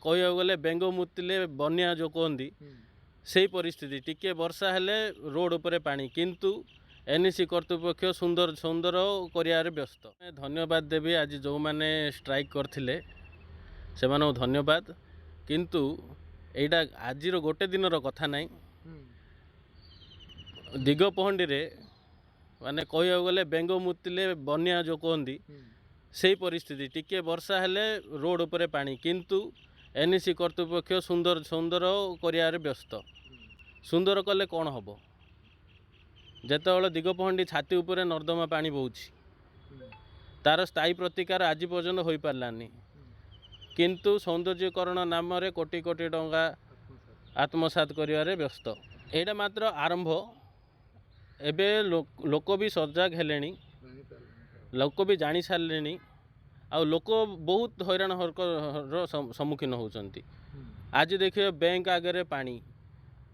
कह गले बेंग मुतिले बन्या जो कहती से परिस्थिति टिके वर्षा हेले रोड उपरे पानी किंतु एनएसी कर्तृपक्ष सुंदर सुंदर कर व्यस्त धन्यवाद देवी आज जो मैंने स्ट्राइक करथिले से धन्यवाद किंतु एटा आज गोटे दिन कथा नहीं दिगपहंडी रे माने कह गले बेंग मुतिले बन्या जो कहती से परिस्थिति टिके वर्षा हेले रोड उपरे पानी किंतु एनएसी कर्तृपक्ष सुंदर सुंदर कर व्यस्त सुंदर कले कौन हम जिते दिगपहंडी छाती उपरे नर्दमा पानी बहुची तार स्थायी प्रतिकार आज पर्यंत हो पारानी किंतु सौंदर्यकरण नाम कोटी कोटी टंका आत्मसात करिवारे व्यस्त एटा मात्र आरंभ एबे लोक भी सजग हेलेनी लोक भी जानी सारे आ लोक बहुत हैरान हरकर सम्मुखीन होती आज देखिए बैंक आगे पानी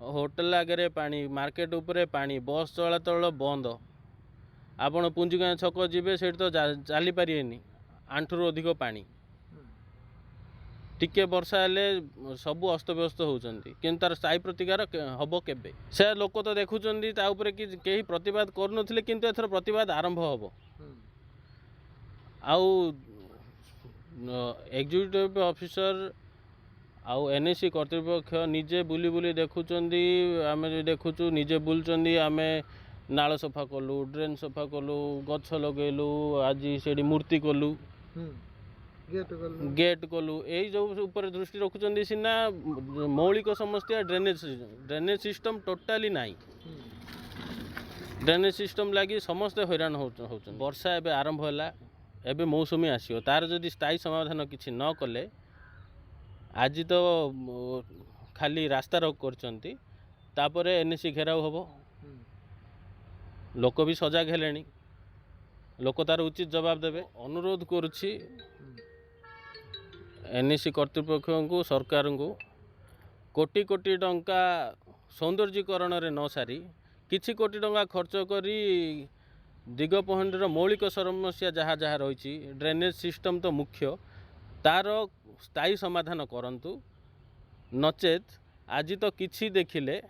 होटेल आगे पानी मार्केट उपरे पानी बस चलाचल बंद आपण पुंजीगाँ छक जीवे से तो चली पारे आंठू अधिक पानी टिके वर्षा हेले सबू अस्तव्यस्त होती कि तार स्थायी प्रतिकार हम केबे से लोक तो देखुं कहीं प्रतिवाद करुनथिले किंतु एथर प्रतिवाद आरंभ हम आउ एग्जीक्यूटिव ऑफिसर आउ एनएसी कर्तृपक्ष निजे बुली बुली देखुं आम देखुचु निजे बुलुंट आम नाल सफा कलु ड्रेन सफा कलु गछ लगेलु आज से मूर्ति कलु गेट कलु यही जो ऊपर दृष्टि रखुंट सीना मौलिक समस्या ड्रेनेज सिस्टम टोटाली नाई ड्रेनेज सिस्टम लगी समस्ते हैरान होचन वर्षा एबे आरंभ होला एबे मौसुमी आसियो तार जदि स्थायी समाधान किछि न कले आज तो खाली रास्ता रोक करचंती तापरे एनएसी घेराव हबो लोक भी सजग हेलेनी लोक तार उचित जवाब देवे अनुरोध करुछि एनएसी कर्तृपक्ष को सरकार को कोटी कोटी टंका सौंदर्यीकरण रे न सारी किछि कोटी टंका खर्च करी दिगपहंडीर मौलिक समस्या जहाँ जहाँ रही ड्रेनेज सिस्टम तो मुख्य तार स्थायी समाधान करंतु नचेत आज तो किछि देखिले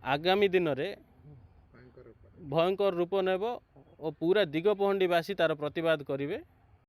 आगामी दिन रे भयंकर रूप नेब और पूरा दिगपहंडीवासी तार प्रतिवाद करेंगे।